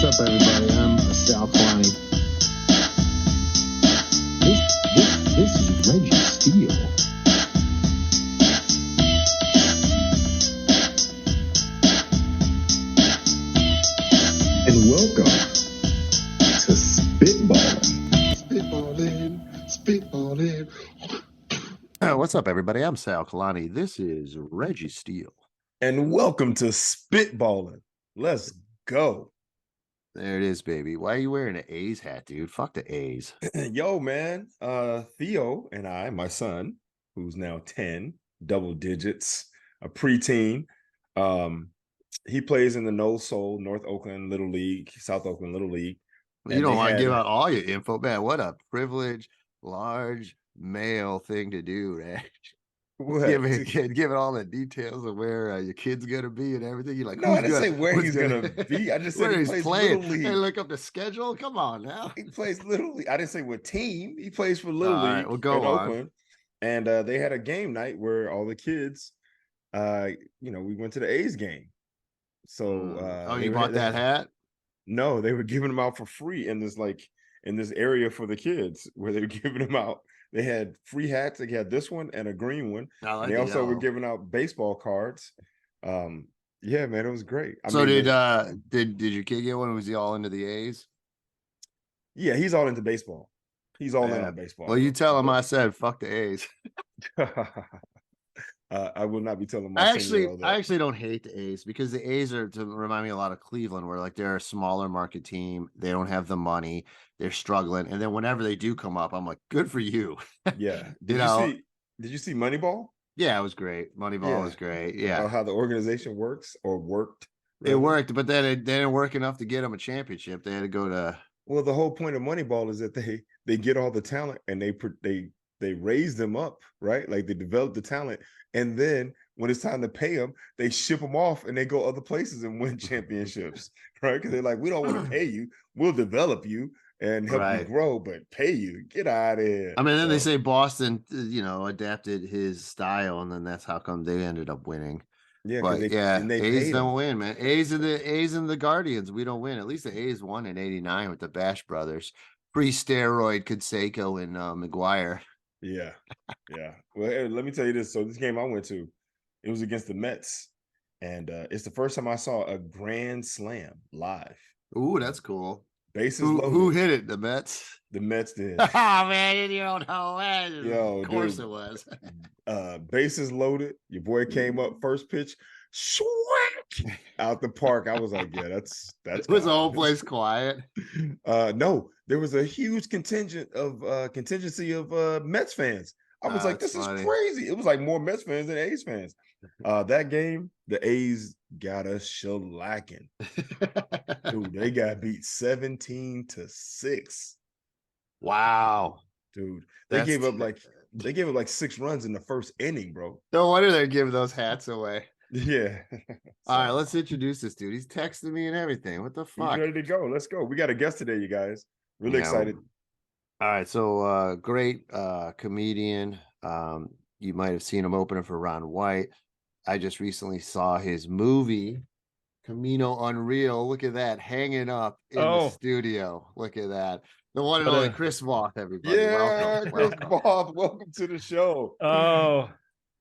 up, everybody? I'm Sal Kalani. This is Reggie Steele. And welcome to Spitballin. Spitballin. What's up, everybody? I'm Sal Kalani. This is Reggie Steele. And welcome to Spitballin. Let's go. There it is, baby. Why are you wearing an A's hat, dude? Fuck the A's. Yo, man. Theo and I, my son, who's now 10, double digits, a preteen. He plays in the No Soul, North Oakland Little League, South Oakland Little League. You don't want to give out all your info, man. What a privileged, large male thing to do, man. Give it all the details of where your kid's gonna be and everything. You're like, no, I didn't say where he's gonna be. I just said he plays playing. Little League. Hey, look up the schedule. Come on now. He plays Little League. I didn't say what team. He plays for Little League right, we'll go in on. Oakland. And they had a game night where all the kids, we went to the A's game. So you bought that hat? No, they were giving them out for free in this area for the kids where they were giving them out. They had free hats. They had this one and a green one. Like they also were giving out baseball cards. Yeah, man, it was great. Did your kid get one? Was he all into the A's? Yeah, he's all into baseball. He's all in on baseball. Well, you tell him I said fuck the A's. I will not be telling my I actually don't hate the A's because the A's are to remind me a lot of Cleveland, where like they're a smaller market team. They don't have the money. They're struggling. And then whenever they do come up, I'm like, good for you. Yeah. Did you see Moneyball? Yeah, it was great. Moneyball was great. Yeah. How the organization works or worked. Really. It worked, but then it didn't work enough to get them a championship. They had to go to. Well, the whole point of Moneyball is that they get all the talent and they raise them up, right? Like they develop the talent. And then when it's time to pay them, they ship them off and they go other places and win championships, right? Because they're like, we don't want to pay you. We'll develop you and help you grow, but pay you. Get out of here. I mean, then they say Boston, adapted his style, and then that's how come they ended up winning. Yeah, but A's don't win, man. A's and the Guardians, we don't win. At least the A's won in '89 with the Bash brothers, pre-steroid Canseco and McGuire. Yeah. Well, let me tell you this. So this game I went to, it was against the Mets, and it's the first time I saw a grand slam live. Ooh, that's cool. Bases loaded. Who hit it? The Mets? The Mets did. Oh, man, you don't know. Yo, of course it was. Bases loaded. Your boy came up, first pitch, swag out the park. I was like, yeah, that's Was the whole place quiet? No, there was a huge contingency of Mets fans. I was like, this is crazy. It was like more Mets fans than A's fans. That game, the A's got us shellacking. Dude, they got beat 17-6. Wow. Dude, they gave up like 6 runs in the first inning, bro. No wonder they're giving those hats away. Yeah. All right, let's introduce this dude. He's texting me and everything. What the fuck? He's ready to go. Let's go. We got a guest today, you guys. Really excited. All right, so great comedian. You might have seen him opening for Ron White. I just recently saw his movie, Camino Unreal. Look at that, hanging up in the studio. Look at that. The one and only Chris Voth, everybody. Yeah, Chris Voth, welcome to the show. Oh,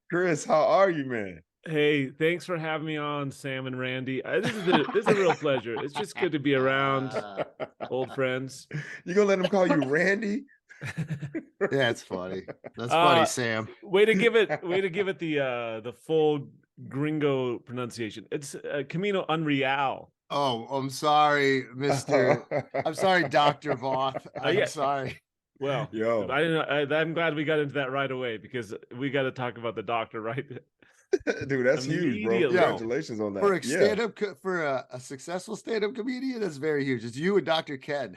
Chris, how are you, man? Hey, thanks for having me on, Sam and Randy. This is a real pleasure. It's just good to be around old friends. You gonna let him call you Randy? Yeah, it's funny. That's funny, Sam. Way to give it the full gringo pronunciation. It's Camino Unreal. Oh, I'm sorry, Mr. I'm sorry, Dr. Voth. I'm sorry. Well, I'm glad we got into that right away because we got to talk about the doctor, right? Dude, that's huge, bro. Congratulations on that. For a stand-up, for a successful stand-up comedian, that's very huge. It's you and Dr. Ken.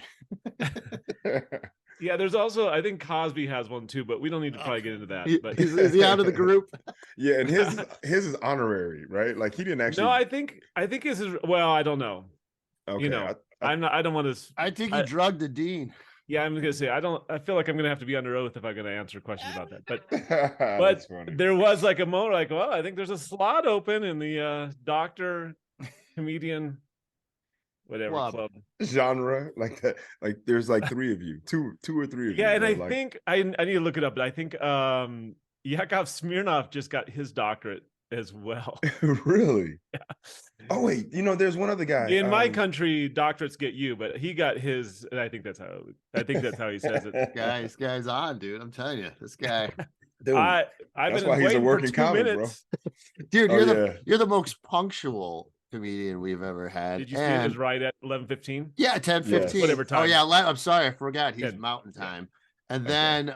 Yeah, there's also, I think Cosby has one too, but we don't need to probably get into that. But is he out of the group? Yeah, and his is honorary, right? Like he didn't actually. No, I think his is. Well, I don't know. Okay, I don't want to. I think he drugged the dean. Yeah, I'm gonna say I feel like I'm gonna have to be under oath if I'm gonna answer questions about that. But there was like a moment like, well, I think there's a slot open in the doctor comedian whatever Club. club. genre like that. Like there's like three of you, two or three of you. Yeah, and that I like- think I need to look it up, but I think Yakov Smirnov just got his doctorate as well. really. Yeah. Oh wait, there's one other guy. In my country, doctorates get you, but he got his, and I think that's how he says it. This guy's on, dude. I'm telling you, this guy, Dude, I've that's been why he's a waiting for working 2 comic, bro. minutes. dude, Oh, you're the most punctual comedian we've ever had. Did you see it was right at 11:15? Yeah, 10:15. Whatever Oh time. yeah, I'm sorry, I forgot. He's 10. Mountain Time. And Okay. then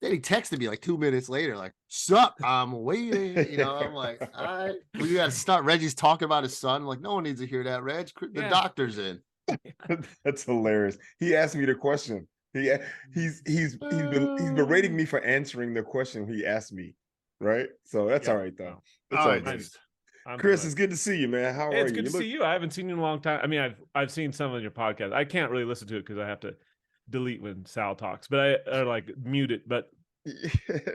he texted me like 2 minutes later, like, "Sup, I'm waiting." I'm like, all right. We got to start. Reggie's talking about his son. I'm like, no one needs to hear that, Reg. The Yeah. doctor's in. That's hilarious. He asked me the question. He's been berating me for answering the question he asked me. Right. So that's Yeah. all right though. Wow. That's All all right, right. dude. Chris, it's good to see you, man. How Hey, are it's you? good You to see you. I haven't seen you in a long time. I mean, I've seen some of your podcasts. I can't really listen to it because I have to delete when Sal talks, but I like mute it. But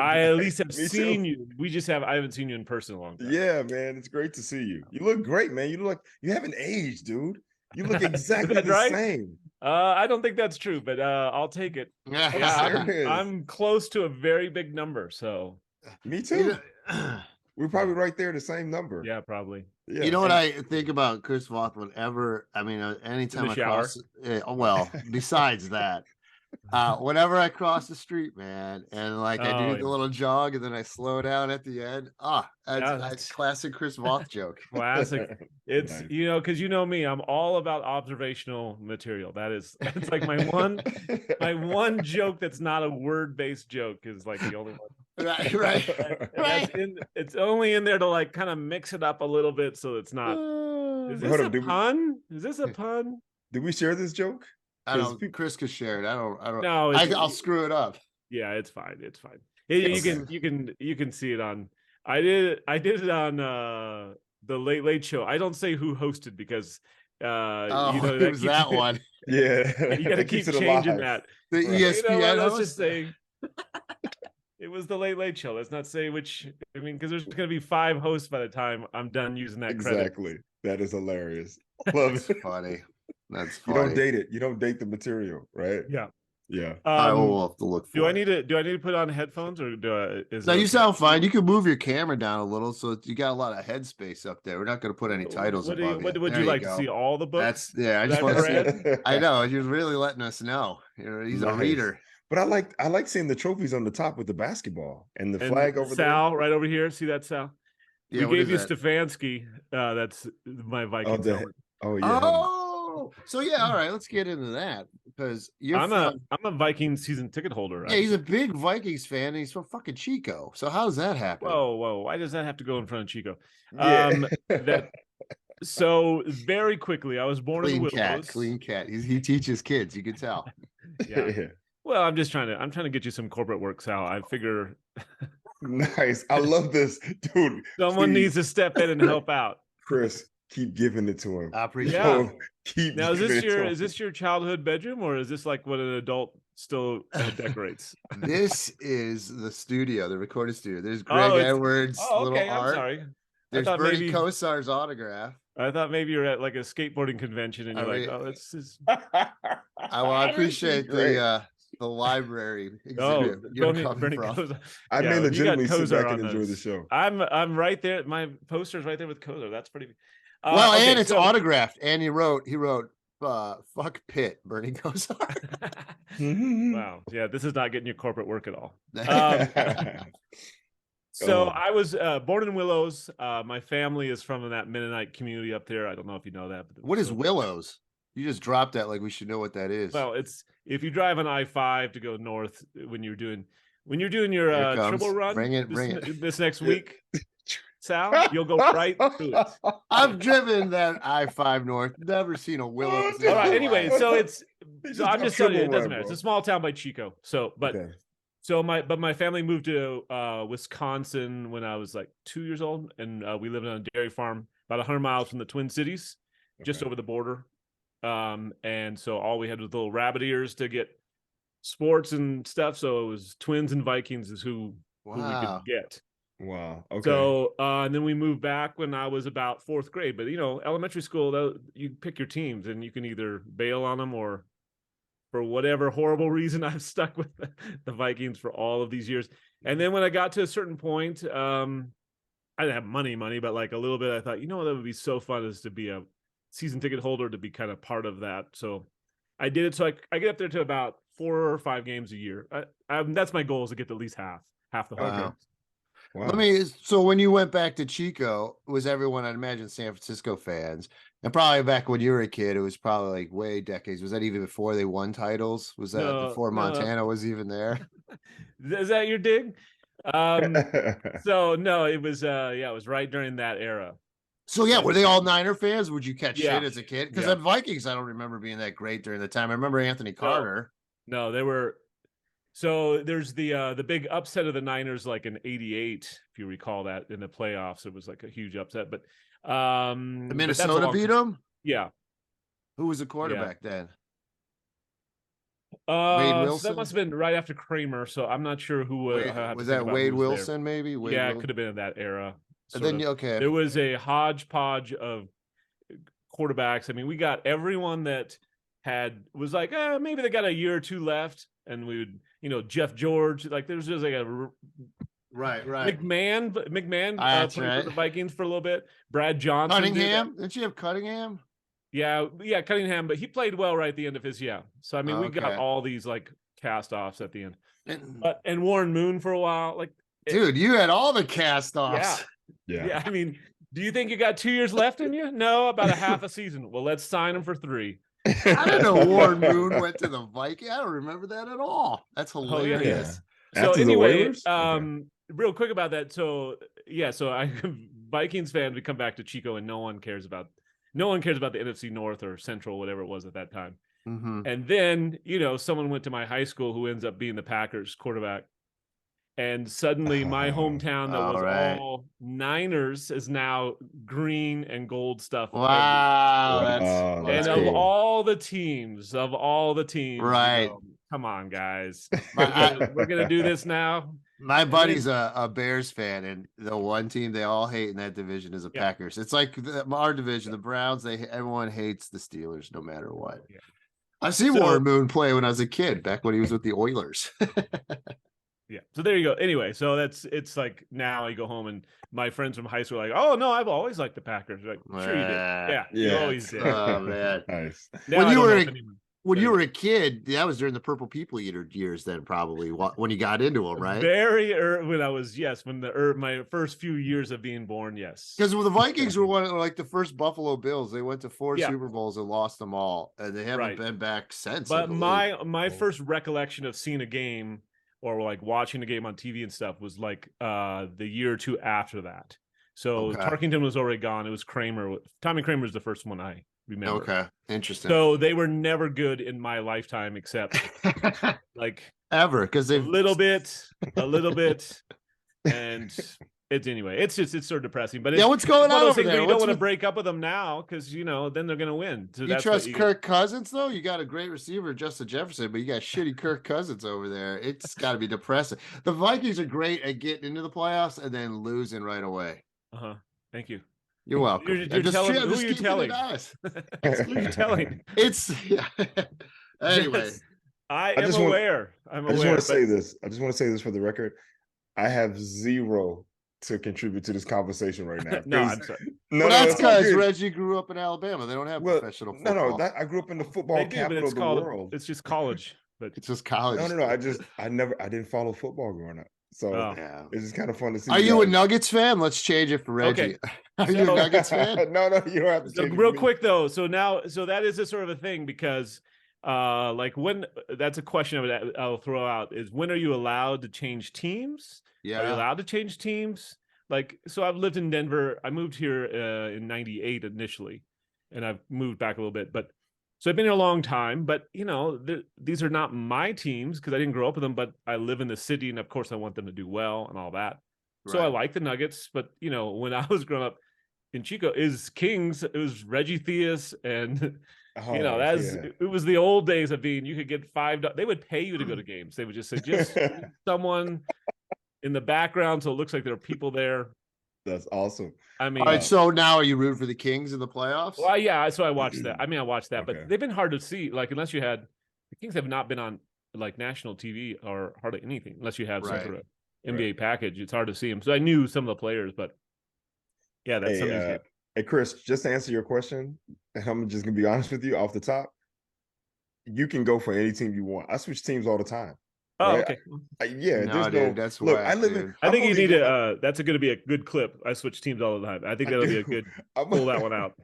I at least have Me too. seen you. I haven't seen you in person in a long time. Yeah, man, it's great to see you. You look great, man. You look like you haven't aged, dude. You look exactly that the right? same. I don't think that's true, but I'll take it. Yeah, Serious. I'm close to a very big number, so Me too. We're probably right there, the same number. yeah, probably. Yeah. You know what I think about Chris Voth whenever, anytime I shower? cross, well, besides that, whenever I cross the street, man, and like I do Oh, the yeah. little jog and then I slow down at the end. That's that's- classic Chris Voth joke. Classic. It's Nice. because me, I'm all about observational material. That's like my one joke that's not a word-based joke is like the only one. Right. And it's only in there to like kind of mix it up a little bit so it's not. Is this Hold a up, did we- pun? Is this a pun? Did we share this joke? I don't. Chris could share it. I don't. No, I'll screw it up. Yeah, it's fine. It's fine. You can see it on. I did it on the Late Late Show. I don't say who hosted because It was that one. Yeah. You got to That keep keeps it changing alive. that. The Right. ESPN. Let's host? just say it was the Late Late Show. Let's not say which. I mean, because there's going to be 5 hosts by the time I'm done using that credit. Exactly. That is hilarious. Love That's it. funny. That's You funny. don't date it. You don't date the material, right? Yeah. Yeah. I will have to look for Do I it. need to put on headphones or is No, it you okay? sound fine. You can move your camera down a little, so you got a lot of headspace up there. We're not going to put any titles What above would There you like go. to see? All the books? I Is just that want to see. Brad? I know you're really letting us know. He's a Nice. reader. But I like seeing the trophies on the top with the basketball and the And flag over Sal right over here. See that, Sal? Yeah, We what gave you is that? Stefanski. That's my Vikings the- helmet. there. Oh yeah. Oh, so yeah, all right. Let's get into that because you're I'm from. a Vikings season ticket holder. Yeah, he's a big Vikings fan, and he's from fucking Chico. So how's that happen? Whoa! Why does that have to go in front of Chico? Yeah. So very quickly, I was born in the Willows. Clean cat. He teaches kids. You can tell. Yeah. Well, I'm trying to get you some corporate work, Sal. I figure Nice. I love this, dude. someone please, needs to step in and help out. Chris, keep giving it to him. I appreciate Yeah. it. Keep Now, giving it to him. is this your childhood bedroom, or is this like what an adult still decorates? This is the studio, the recording studio. There's Greg Oh, it's- Edwards' Oh, little okay. I'm art. sorry. There's thought Bernie maybe- Kosar's autograph. I thought maybe you're at like a skateboarding convention and you're I like, mean- oh, it's just I appreciate Great. the library oh, exhibit you're Bernie coming from. Kosar. I Yeah, may you got legitimately sit Kosar back on and enjoy the those. show. I'm right there. My poster's right there with Kosar. That's pretty. Well, Okay, and it's so- autographed. And he wrote, fuck Pitt, Bernie Kosar. Wow. Yeah, this is not getting your corporate work at all. So Oh. I was born in Willows. My family is from that Mennonite community up there. I don't know if you know that. But What is so- Willows? You just dropped that like we should know what that is. Well, it's if you drive on I-5 to go north when you're doing your Here it comes. triple run. Bring it, this, bring it. this next week, Sal, you'll go right through it. I've driven that I-5 north. Never seen a Willows. in All my right. Anyway, life. so it's He so just I'm got just telling you, it triple doesn't run, matter. It's bro. a small town by Chico. So, but Okay. so my family moved to Wisconsin when I was like 2 years old, and we lived on a dairy farm about 100 miles from the Twin Cities, just Okay. over the border. And so all we had was little rabbit ears to get sports and stuff. So it was Twins and Vikings is who we Wow. could get. Wow. Okay. So, and then we moved back when I was about 4th grade. But, elementary school, you pick your teams and you can either bail on them or for whatever horrible reason, I've stuck with the Vikings for all of these years. And then when I got to a certain point, I didn't have money, but like a little bit, I thought, that would be so fun is to be a season ticket holder, to be kind of part of that. So I did it. So I get up there to about 4 or 5 games a year. That's my goal, is to get to at least half the home Wow. games. Wow. So when you went back to Chico, was everyone, I'd imagine, San Francisco fans? And probably back when you were a kid, it was probably like way decades. Was that even before they won titles? Was that before Montana was even there? Is that your dig? So no, it was it was right during that era. So yeah, were they all Niner fans? Would you catch shit as a kid? Because at Vikings, I don't remember being that great during the time. I remember Anthony Carter. No, they were. So there's the big upset of the Niners, like in '88, if you recall that, in the playoffs. It was like a huge upset. But the Minnesota beat them? Yeah. Who was the quarterback then? Wade Wilson? So that must have been right after Kramer. So I'm not sure who was that. Wade Wilson, maybe? It could have been in that era. And then okay, there was a hodgepodge of quarterbacks. I mean, we got everyone that was like, maybe they got a year or two left, and we would, Jeff George, like there's just like a right. McMahon played for the Vikings for a little bit. Brad Johnson, Cunningham, didn't you have Cunningham? Yeah, Cunningham, but he played well right at the end of his So I mean, we got all these like cast-offs at the end, and Warren Moon for a while. Like, dude, you had all the cast-offs. Yeah. I mean, do you think you got 2 years left in you? No, about a half a season. Well, let's sign him for 3. I didn't know Warren Moon went to the Vikings. I don't remember that at all. That's hilarious. So anyway, real quick about that. So I Vikings fan, we come back to Chico, and no one cares about the NFC North or Central, whatever it was at that time. Mm-hmm. And then someone went to my high school who ends up being the Packers quarterback. And suddenly my hometown that was all Niners is now green and gold stuff. Wow. That's cool. Of all the teams, right. Come on, guys. We're going to do this now. My buddy's a Bears fan, and the one team they all hate in that division is the Packers. It's like our division, the Browns, everyone hates the Steelers no matter what. Yeah. I've seen Warren Moon play when I was a kid, back when he was with the Oilers. Yeah. So there you go. Anyway, so it's like now I go home and my friends from high school are like, oh no, I've always liked the Packers. Like, sure you did. Yeah. You always did. Oh man. Nice. When you were a kid, that was during the Purple People Eater years then, probably, when you got into them, right? Very early, when my first few years of being born, yes. Because the Vikings were one of like the first Buffalo Bills. They went to 4 Super Bowls and lost them all, and they haven't been back since. But my first recollection of seeing a game or like watching the game on TV and stuff was like the year or two after that. So Tarkington was already gone. It was Kramer. Tommy Kramer was the first one I remember. Okay, interesting. So they were never good in my lifetime, except like ever, because a little bit, and it's sort of depressing. But what's going on over there? You don't want to break up with them now because then they're going to win. So you trust Kirk Cousins though? You got a great receiver, Justin Jefferson, but you got shitty Kirk Cousins over there. It's got to be depressing. The Vikings are great at getting into the playoffs and then losing right away. Thank you. You're welcome. You're telling who you're telling. Who you're telling. It's anyway. I'm aware. I just want to say this. I just want to say this for the record. I have zero to contribute to this conversation right now. No, I'm sorry. That's because Reggie grew up in Alabama. They don't have professional football. I grew up in the football capital of the world. It's just college. But it's just college. No. I didn't follow football growing up. So it's just kind of fun to see. Are you a Nuggets fan? Let's change it for Reggie. Okay. Are you a Nuggets fan? No, you don't have to change real quick though. So that is a sort of a thing because when that's a question I'll throw out is when are you allowed to change teams? Yeah. Are you allowed to change teams? Like, so I've lived in Denver. I moved here in 98 initially, and I've moved back a little bit, but so I've been here a long time, but these are not my teams because I didn't grow up with them, but I live in the city and of course I want them to do well and all that. Right. So I like the Nuggets, but when I was growing up in Chico, it was Reggie Theus and it was the old days of being, you could get $5. They would pay you to go to games. They would just say, just someone in the background, so it looks like there are people there. That's awesome. I mean, All right, so now are you rooting for the Kings in the playoffs? well, yeah, so I watched that. I mean, I watched that, Okay. but they've been hard to see. Like, unless you had the Kings have not been on like national TV or hardly anything, unless you have some sort of NBA package. It's hard to see them. So I knew some of the players, but yeah, that's something. Hey, Chris, just to answer your question, and I'm just gonna be honest with you off the top. You can go for any team you want. I switch teams all the time. Oh, right? okay. Yeah, No, there's dude, no. that's Look, whack, I live dude. in. I think you only need one- to. That's going to be a good clip. I switch teams all the time. I think that'll be a good. Pull that one out.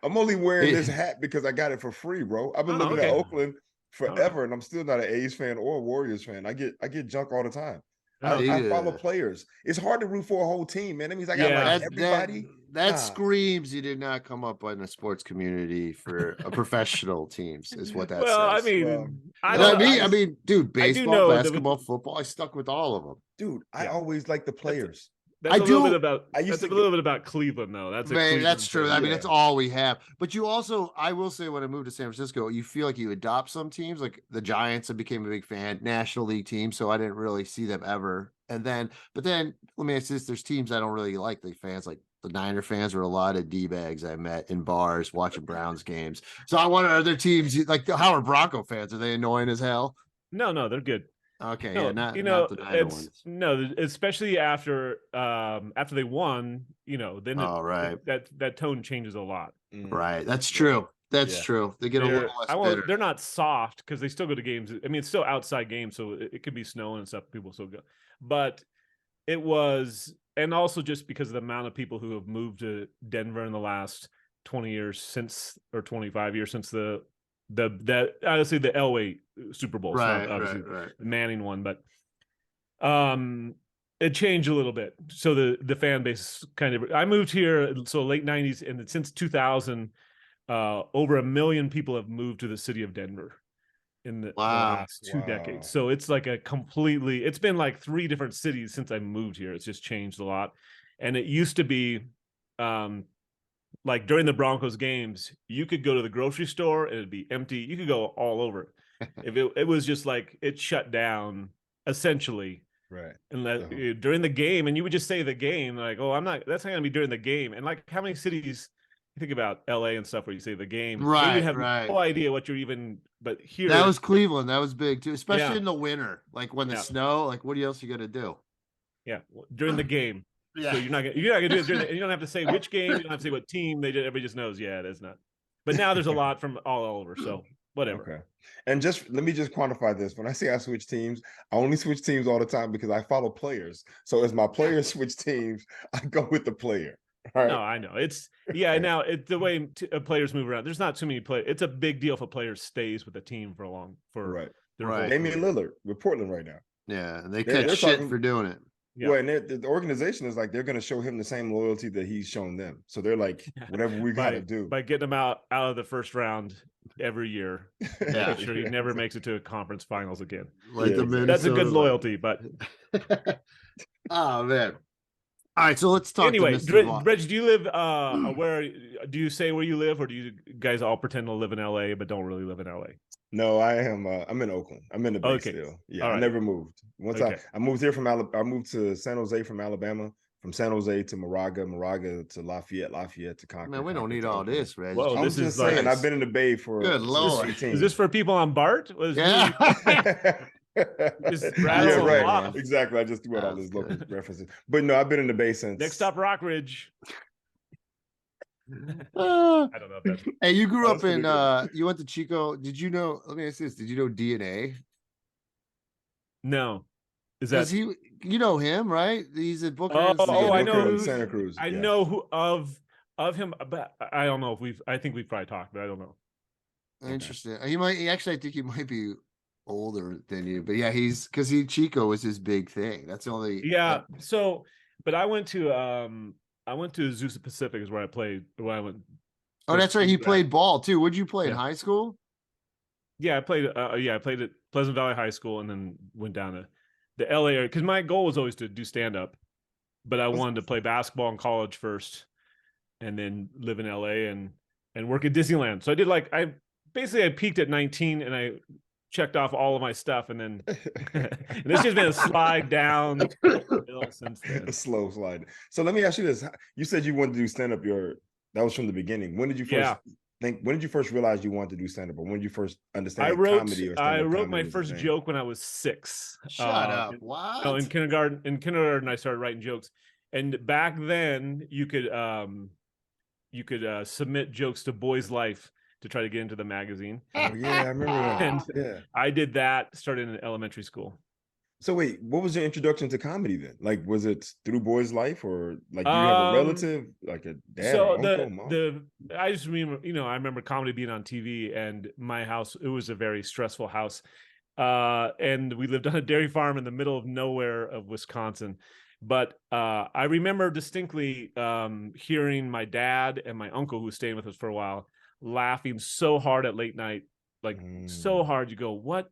I'm only wearing this hat because I got it for free, bro. I've been living in Oakland forever, and I'm still not an A's fan or a Warriors fan. I get junk all the time. I follow players. It's hard to root for a whole team, man. That means I got like everybody. That screams you did not come up in the sports community for a professional teams, is what that says. I mean, I mean, dude, baseball, basketball, football, I stuck with all of them. Dude, I always like the players. That's a little bit about Cleveland, though. That's true. I mean, that's all we have. But you also, I will say, when I moved to San Francisco, you feel like you adopt some teams. Like the Giants, I became a big fan, National League team, so I didn't really see them ever. But then, let me ask this: there's teams I don't really like. The fans, like the Niner fans, were a lot of d-bags I met in bars watching Browns games. So I wonder, are there teams like the Howard Bronco fans? Are they annoying as hell? No, they're good. Okay, no, not the Niner ones. No, especially after they won, then that tone changes a lot. Right, that's true. That's true. They get a little less bitter. They're not soft because they still go to games. I mean, it's still outside games, so it could be snowing and stuff. People still go, but it was, and also just because of the amount of people who have moved to Denver in the last 20 years or 25 years since honestly the Elway Super Bowl, right, obviously right. the Manning one, but it changed a little bit. So the fan base I moved here so late 90s, and since 2000 over 1 million people have moved to the city of Denver in the last 2 decades. So it's like it's been like 3 different cities since I moved here. It's just changed a lot. And it used to be like during the Broncos games, you could go to the grocery store and it'd be empty. You could go all over. If it was just like it shut down essentially. Right. And during the game, and you would just say the game, like, oh, that's not gonna be during the game. And like how many cities you think about LA and stuff where you say the game, right? You have no idea what you're even. But here, that was Cleveland. That was big too, especially in the winter, like when the snow. Like, what else you got to do? Yeah, during the game. Yeah. So you're not gonna do it during you don't have to say which game. You don't have to say what team. Everybody just knows. Yeah, that's not. But now there's a lot from all over. So whatever. Okay. And let me just quantify this. When I say I switch teams, I only switch teams all the time because I follow players. So as my players switch teams, I go with the player. Right? No, I know it's now the way players move around. There's not too many players. It's a big deal if a player stays with a team for Damian Lillard with Portland right now. Yeah, and they catch shit for doing it. Yeah. Well, and the organization is like they're going to show him the same loyalty that he's shown them. So they're like, whatever we got to do by getting him out of the first round every year. Make sure he never makes it to a conference finals again. That's a good loyalty, but oh man. All right, so let's talk. Anyway, Reg, do you live where? Do you say where you live, or do you guys all pretend to live in LA but don't really live in LA? No, I am. I'm in Oakland. I'm in the Bay still. Yeah, I never moved. Once I moved here from Alabama. I moved to San Jose from Alabama. From San Jose to Moraga to Lafayette to Concord. Man, we don't need all this, Reg. Well, I'm just saying. I've been in the Bay for. Good Lord. Is this for people on BART? Yeah, right. Exactly. I just threw out all these local references. But no, I've been in the Bay since. Next stop, Rockridge. I don't know if that's... Hey, you grew up in you went to Chico. Did you know, let me ask this, did you know DNA? No. Is that you know him, right? He's at Booker. I know Santa Cruz. I know who of him, but I don't know if I think we've probably talked, but I don't know. Interesting. I think he might be older than you, but yeah, because Chico was his big thing. That's the only so but I went to Azusa Pacific is where I played when I went. Oh, that's right. He played ball too. Would you play in high school? Yeah, I played at Pleasant Valley High School and then went down to the LA area because my goal was always to do stand up, but I wanted to play basketball in college first and then live in LA and work at Disneyland. So I did I peaked at 19 and I checked off all of my stuff, and then and it's just been a slide down the hill since then. A slow slide. So let me ask you this: you said you wanted to do stand up. That was from the beginning. When did you first think? When did you first realize you wanted to do stand up, or when did you first understand comedy or stand-up? I wrote my comedy was a first thing? joke when I was 6. Shut up. What? No, in kindergarten. In kindergarten, I started writing jokes, and back then you could submit jokes to Boys Life to try to get into the magazine. Oh yeah, I remember that. And Yeah. I did that. Started in elementary school. So wait, what was your introduction to comedy then? Like, was it through Boys Life, or like you have a relative, like a dad So or uncle, mom? I just remember, I remember comedy being on TV, and my house, it was a very stressful house. And we lived on a dairy farm in the middle of nowhere of Wisconsin. But I remember distinctly hearing my dad and my uncle, who was staying with us for a while, laughing so hard at late night, like so hard. You go, what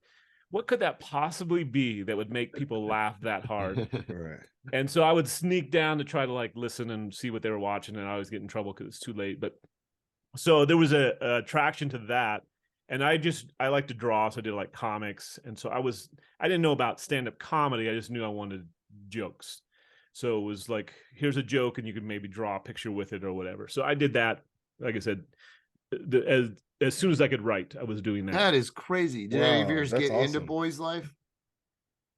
could that possibly be that would make people laugh that hard? Right. And so I would sneak down to try to like listen and see what they were watching, and I always get in trouble because it's too late. But so there was a attraction to that. And I like to draw, so I did like comics. And so I didn't know about stand-up comedy. I just knew I wanted jokes. So it was like, here's a joke, and you could maybe draw a picture with it or whatever. So I did that. Like I said, as soon as I could write, I was doing that. That is crazy. Did any of yours get into Boys Life?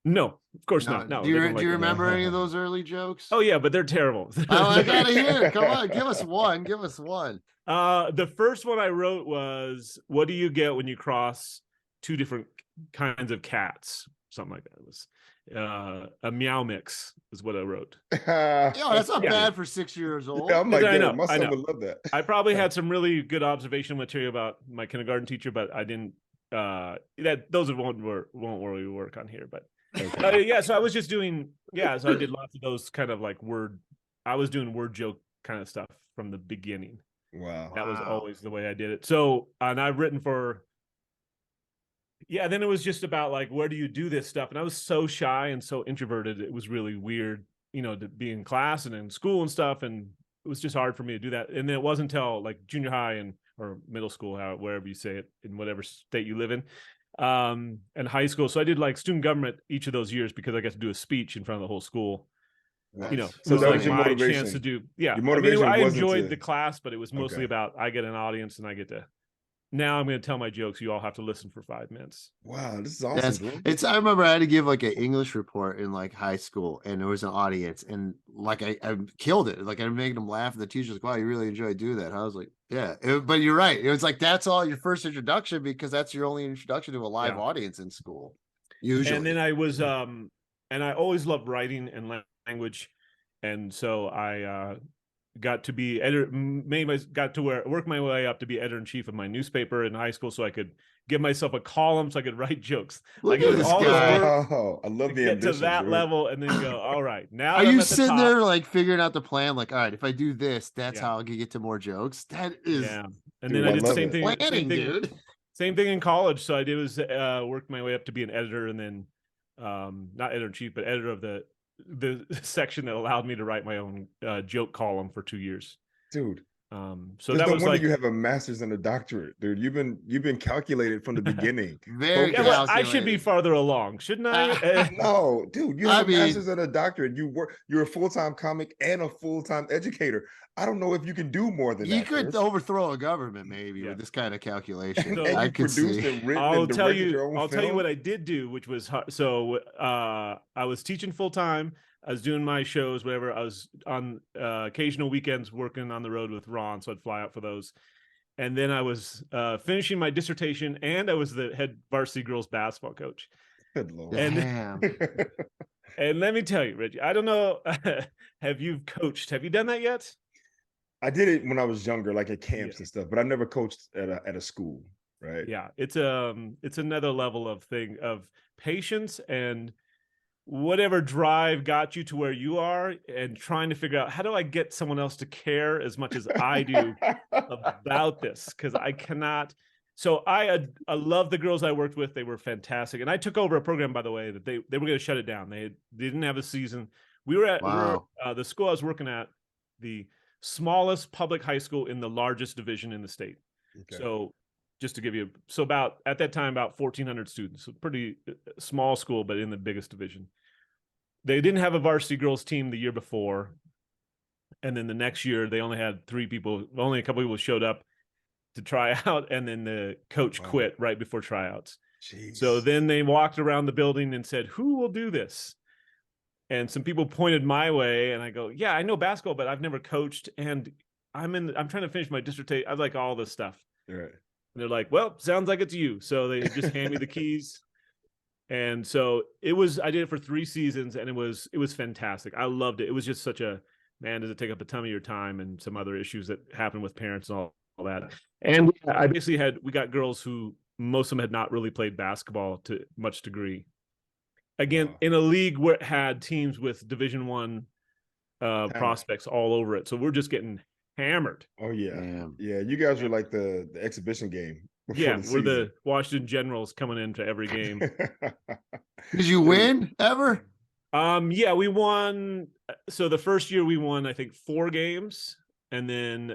No, of course not. No. Do you remember any of those early jokes? Oh yeah, but they're terrible. Oh, I gotta hear it. Come on, give us one. Give us one. The first one I wrote was, what do you get when you cross two different kinds of cats? Something like that. It was a meow mix is what I wrote. Yo, that's not bad for 6 years old. Yeah, I'm like, I know, my son would love that. I probably had some really good observational material about my kindergarten teacher, but I didn't. Those won't really work on here. But yeah, so I was just doing. Yeah, so I did lots of those kind of like I was doing word joke kind of stuff from the beginning. Wow, that was always the way I did it. So, and I've written for. Yeah, then it was just about like, where do you do this stuff? And I was so shy and so introverted. It was really weird, to be in class and in school and stuff. And it was just hard for me to do that. And then it wasn't until like junior high or middle school, wherever you say it, in whatever state you live in, and high school. So I did like student government each of those years because I got to do a speech in front of the whole school. Nice. So that was like my chance to do. Yeah, your motivation I wasn't enjoyed the class, but it was mostly about I get an audience and I get to. Now I'm going to tell my jokes. You all have to listen for 5 minutes. Wow, this is awesome. I remember I had to give like an English report in like high school, and there was an audience, and like I killed it. Like I made them laugh, and the teacher's like, "Wow, you really enjoyed doing that." And I was like, "Yeah," but you're right. It was like that's all your first introduction because that's your only introduction to a live audience in school. Usually, and then I was, and I always loved writing and language, and so I got to be work my way up to be editor-in-chief of my newspaper in high school, so I could give myself a column so I could write jokes. Look at this guy. I love the ambition, to that level, and then go, all right, now are you sitting there like figuring out the plan? Like, all right, if I do this, that's how I can get to more jokes. That is, and then I did the same thing. Planning, dude. Same thing in college. So I did was worked my way up to be an editor, and then not editor-in-chief, but editor of the section that allowed me to write my own joke column for 2 years, dude. So that was like, you have a master's and a doctorate, dude. You've been calculated from the beginning. Very I should be farther along, shouldn't I? No, dude, you have a master's and a doctorate. You're a full-time comic and a full-time educator. I don't know if you can do more than that. You could overthrow a government maybe with this kind of calculation. And I you could produced see. and written I'll and tell directed you. your own I'll tell you film? what I did do, which was so I was teaching full time. I was doing my shows, whatever. I was on occasional weekends working on the road with Ron, so I'd fly out for those. And then I was finishing my dissertation, and I was the head varsity girls basketball coach. Good Lord. And let me tell you, Reggie, I don't know. Have you coached? Have you done that yet? I did it when I was younger, like at camps and stuff, but I never coached at a school, right? Yeah, it's another level of patience and whatever drive got you to where you are, and trying to figure out, how do I get someone else to care as much as I do about this? Because I cannot. So I love the girls I worked with. They were fantastic. And I took over a program, by the way, that they were going to shut it down. They didn't have a season. We were at the school I was working at, the smallest public high school in the largest division in the state. Okay. So just to give you, so about at that time about 1,400 students, so pretty small school, but in the biggest division. They didn't have a varsity girls team the year before, and then the next year they only had 3 people. Only a couple people showed up to try out, and then the coach quit right before tryouts. Jeez. So then they walked around the building and said, "Who will do this?" And some people pointed my way, and I go, "Yeah, I know basketball, but I've never coached, and I'm trying to finish my dissertation. I like all this stuff." Right. And they're like, "Well, sounds like it's you." So they just hand me the keys. And so I did it for 3 seasons, and it was fantastic. I loved it. It was just such a, man, does it take up a ton of your time, and some other issues that happen with parents and all that. And I basically we got girls who most of them had not really played basketball to much degree. Again, in a league where it had teams with Division I prospects all over it. So we're just getting hammered. Oh yeah. Damn. Yeah. You guys were like the exhibition game. Yeah, we're the Washington Generals coming into every game. Did you win ever? Yeah, we won. So the first year we won, I think 4 games, and then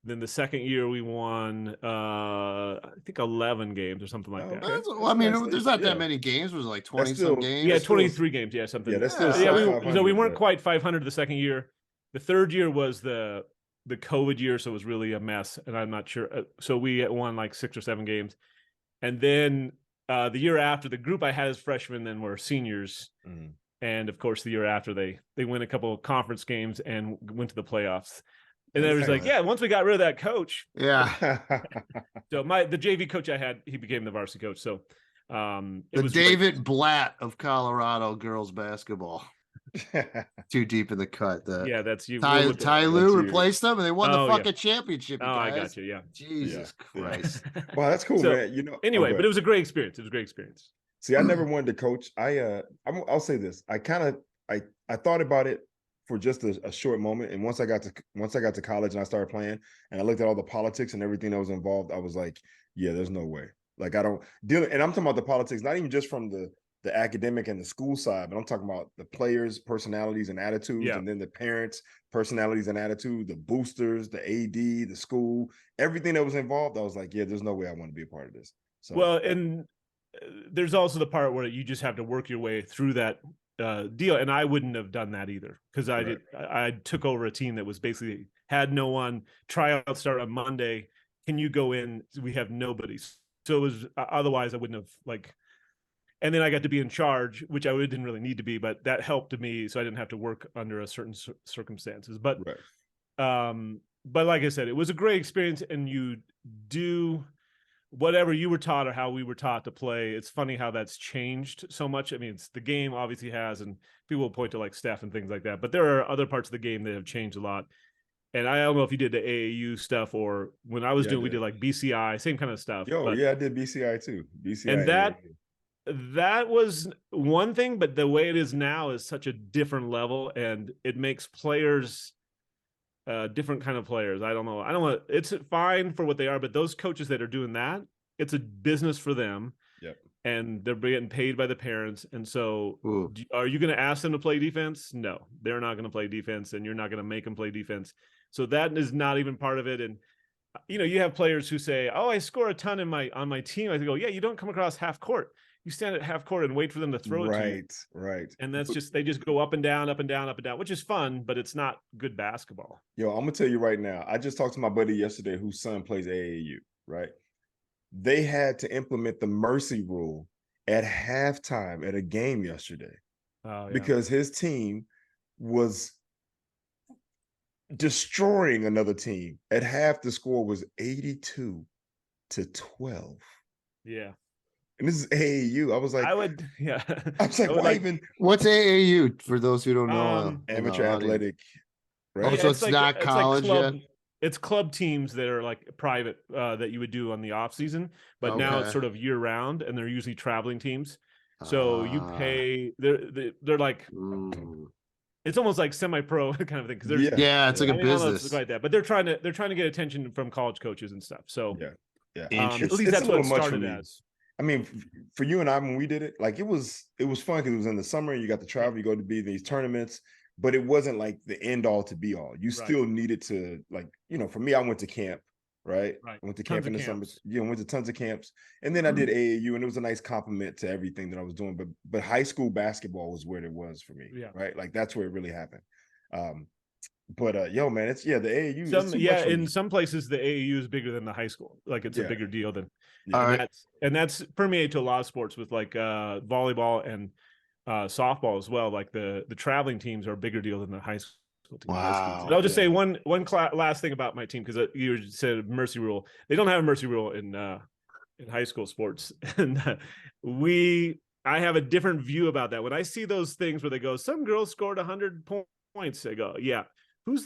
the second year we won, I think 11 games or something like that. Okay. Well, I mean, there's not that many games. Was it like 20 some games? Yeah, 23 games. Yeah, something. Yeah, that's still we weren't quite 500 the second year. The third year was the COVID year, so it was really a mess, and I'm not sure. So we won like 6 or 7 games, and then the year after, the group I had as freshmen then were seniors, and of course the year after they win a couple of conference games and went to the playoffs. And then it was like, yeah, once we got rid of that coach, Yeah. so the JV coach I had, he became the varsity coach. So it was David Blatt of Colorado girls basketball. Too deep in the cut. Yeah, that's you. Ty Lue replaced them, and they won the fucking championship. Oh, guys. I got you. Yeah. Jesus Christ. Wow, that's cool, man. You know. Anyway, but it was a great experience. It was a great experience. See, I never wanted to coach. I'll say this. I thought about it for just a short moment, and once I got to college and I started playing, and I looked at all the politics and everything that was involved, I was like, yeah, there's no way. Like, I don't deal. And I'm talking about the politics, not even just from the academic and the school side, but I'm talking about the players' personalities and attitudes, and then the parents' personalities and attitude, the boosters, the AD, the school, everything that was involved. I was like, yeah, there's no way I want to be a part of this. So, well, and there's also the part where you just have to work your way through that deal, and I wouldn't have done that either, because I took over a team that was basically had no one. Tryouts start on Monday. Can you go in? We have nobody. So it was otherwise I wouldn't have and then I got to be in charge, which I didn't really need to be, but that helped me, so I didn't have to work under a certain circumstances. But like I said, it was a great experience, and you do whatever you were taught or how we were taught to play. It's funny how that's changed so much. I mean, the game obviously has, and people will point to like Steph and things like that, but there are other parts of the game that have changed a lot. And I don't know if you did the AAU stuff, or when I was doing, we did like BCI, same kind of stuff. I did BCI too. BCI, and that was one thing, but the way it is now is such a different level, and it makes players different kind of players. I don't know. It's fine for what they are, but those coaches that are doing that, it's a business for them. Yep. And they're getting paid by the parents. And so are you going to ask them to play defense? No, they're not going to play defense, and you're not going to make them play defense. So that is not even part of it. And you have players who say, "Oh, I score a ton on my team." I go, "Yeah, you don't come across half court. You stand at half court and wait for them to throw it to you." Right. And that's they just go up and down, up and down, up and down, which is fun, but it's not good basketball. I'm gonna tell you right now. I just talked to my buddy yesterday whose son plays AAU, right? They had to implement the mercy rule at halftime at a game yesterday because his team was destroying another team. At half, the score was 82-12. Yeah. And this is AAU. I was like, I was like, what's AAU for those who don't know? Amateur athletic. Right? Oh, so it's not college yet? It's club teams that are like private that you would do on the off season, but now it's sort of year round, and they're usually traveling teams. So you pay. They're like. It's almost like semi-pro kind of thing, because it's like a business like that. But they're trying to get attention from college coaches and stuff. So at least that's what it started as. I mean, for you and I, when we did it, like it was fun because it was in the summer. You got to travel, you go to be these tournaments, but it wasn't like the end all to be all. You still needed to, like, for me, I went to camp right? Right. I went to Tons camp in of the summer. camps. Yeah, went to tons of camps. And then I did AAU, and it was a nice compliment to everything that I was doing. But high school basketball was where it was for me. Yeah. Right. Like that's where it really happened. But yo, man, it's the AAU. It's Some too much for in me. some places the AAU is bigger than the high school. Like it's a Yeah. bigger deal than Yeah. All and right. that's permeated to a lot of sports with like volleyball and softball as well. Like the traveling teams are a bigger deal than the high school teams. Wow. But I'll just Yeah. say one last thing about my team, because you said mercy rule. They don't have a mercy rule in high school sports, and I have a different view about that. When I see those things where they go, some girls scored 100 points, I go, yeah, what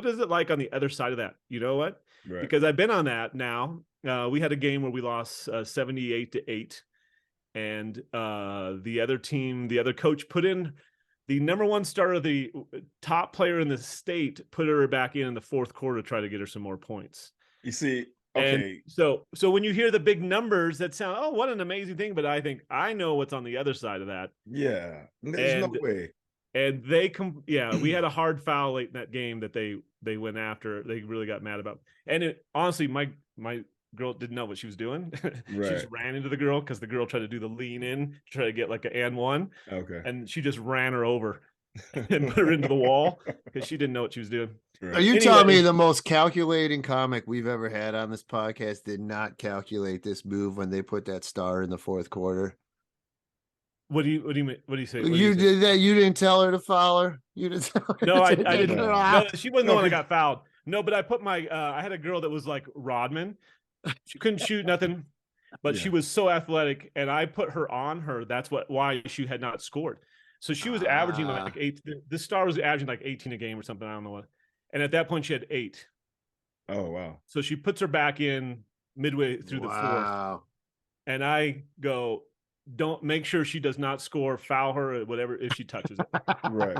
is it like on the other side of that? You know what? Right. Because I've been on that now. We had a game where we lost 78-8, and the other team, the other coach put in the number one starter, the top player in the state, put her back in the fourth quarter to try to get her some more points. You see, okay. And so when you hear the big numbers that sound, oh, what an amazing thing, but I think I know what's on the other side of that. Yeah, there's no way. And we had a hard foul late in that game that they went after. They really got mad about. And honestly, my girl didn't know what she was doing. Right. She just ran into the girl because the girl tried to do the lean in to try to get like an and one. Okay. And she just ran her over and put her into the wall because she didn't know what she was doing. Right. Are you telling me the most calculating comic we've ever had on this podcast did not calculate this move when they put that star in the fourth quarter? What do you mean? What do you say? You did that. You didn't tell her to foul her. You didn't tell her. No, I to didn't. take her No, out? she wasn't the one that got fouled. No, but I put my I had a girl that was like Rodman. She couldn't shoot nothing, but she was so athletic, and I put her on her. That's why she had not scored. So she was averaging like 8. This star was averaging like 18 a game or something. I don't know what. And at that point, she had 8. Oh wow! So she puts her back in midway through the fourth, and I go, don't make sure she does not score, foul her, or whatever if she touches it. Right.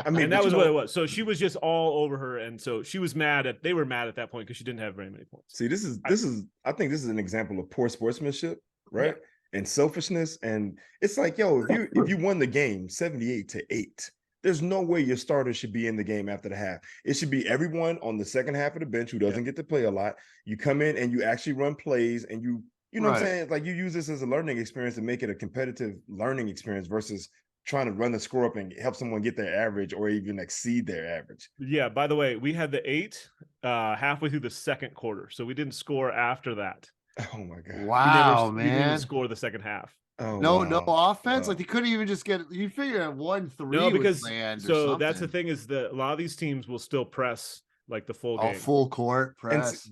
I mean, and that was what it was. So she was just all over her, and so she was they were mad at that point because she didn't have very many points. See, I think this is an example of poor sportsmanship, right? Yeah. And selfishness. And it's like, yo, if you won the game 78-8, there's no way your starter should be in the game after the half. It should be everyone on the second half of the bench who doesn't get to play a lot. You come in and you actually run plays, and you know what I'm saying? Like, you use this as a learning experience and make it a competitive learning experience versus trying to run the score up and help someone get their average or even exceed their average. Yeah. By the way, we had the 8 halfway through the second quarter, so we didn't score after that. Oh my God! Wow, we man! didn't even score the second half. Oh, no offense. Wow. Like, they couldn't even just get. You figure at 1-3. No, because so that's the thing is that a lot of these teams will still press like the full game, full court press.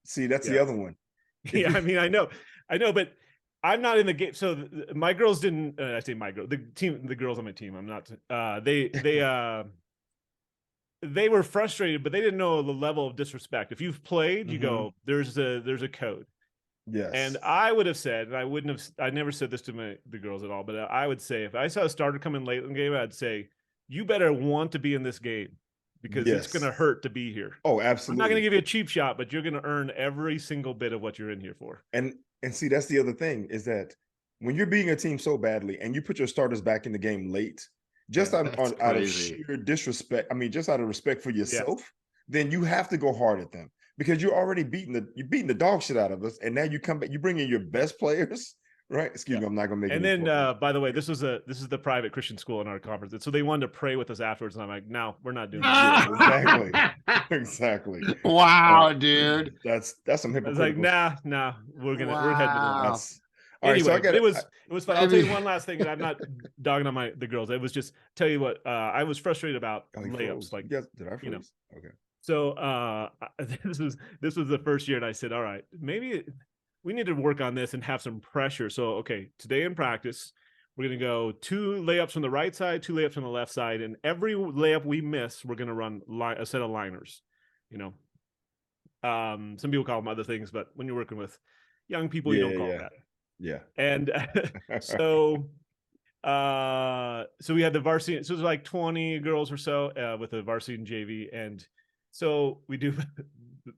See, that's the other one. Yeah, I mean, I know, but I'm not in the game. So my girls didn't. I say my girl, the girls on my team. I'm not. They were frustrated, but they didn't know the level of disrespect. If you've played, you go, there's a code. Yes. And I would have said, and I never said this to the girls at all, but I would say if I saw a starter come in late in the game, I'd say, you better want to be in this game because it's going to hurt to be here. Oh, absolutely. I'm not going to give you a cheap shot, but you're going to earn every single bit of what you're in here for. And see, that's the other thing is that when you're beating a team so badly and you put your starters back in the game late, just out of sheer disrespect, I mean, just out of respect for yourself, then you have to go hard at them because you're already beating the dog shit out of us. And now you come back, you bring in your best players, right? Excuse me, I'm not gonna make it. And then, by the way, this is the private Christian school in our conference. And so they wanted to pray with us afterwards. And I'm like, no, we're not doing that. Exactly. Wow, dude. That's some hypocritical. I was like, nah, we're heading to the All anyway, right, so it was fun. I'll tell you one last thing, and I'm not dogging on the girls. It was just tell you what I was frustrated about layups. Like, yes, did I freeze? Okay. So this was the first year, and I said, all right, maybe we need to work on this and have some pressure. So okay, today in practice, we're gonna go 2 layups from the right side, 2 layups from the left side, and every layup we miss, we're gonna run a set of liners. You know, some people call them other things, but when you're working with young people, you don't call it that. Yeah. And so we had the varsity. So it was like 20 girls or so with the varsity and JV. And so we do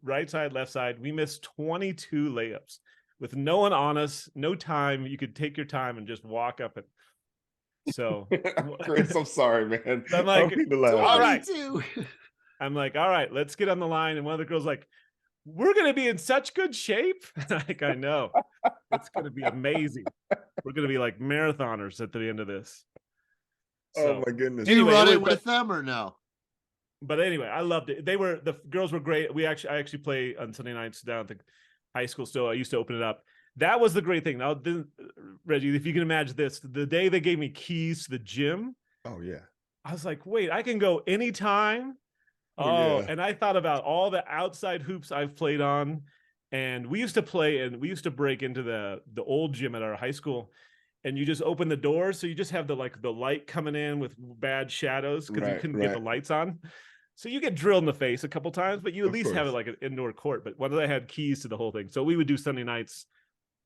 right side, left side. We missed 22 layups with no one on us, no time. You could take your time and just walk up. And so Chris, I'm sorry, man. I'm like, all right. I'm like, all right, let's get on the line. And one of the girls like, we're going to be in such good shape. Like, I know it's going to be amazing. We're going to be like marathoners at the end of this. Oh my goodness. Do you Anyway, run it it was- with them or no? But anyway, I loved it. The girls were great. I actually play on Sunday nights down at the high school still. I used to open it up. That was the great thing. Now, Reggie, if you can imagine this, the day they gave me keys to the gym, Oh yeah. I was like, wait, I can go anytime. Oh, yeah. And I thought about all the outside hoops I've played on. And we used to play, and we used to break into the old gym at our high school. And you just open the doors, so you just have the light coming in with bad shadows because you couldn't get the lights on. So you get drilled in the face a couple times, but you at least have it like an indoor court. But one of them had keys to the whole thing, so we would do Sunday nights.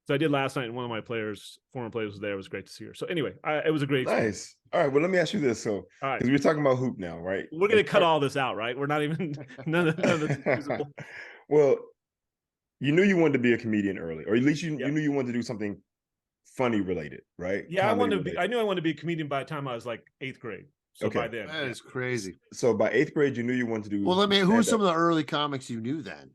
So I did last night, and one of my former players was there. It was great to see her. So anyway, it was a great experience. Nice. All right. Well, let me ask you this. So, All right, because we're talking about hoop now, right? we're gonna cut all this out, right? We're not even none of this is usable. Well, you knew you wanted to be a comedian early, or at least you knew you wanted to do something funny related, right? Yeah, Comedy I knew I wanted to be a comedian by the time I was like 8th grade. So by then, That is crazy. So by 8th grade, you knew you wanted to do. Well, I mean, who were some stand-up. of the early comics you knew then?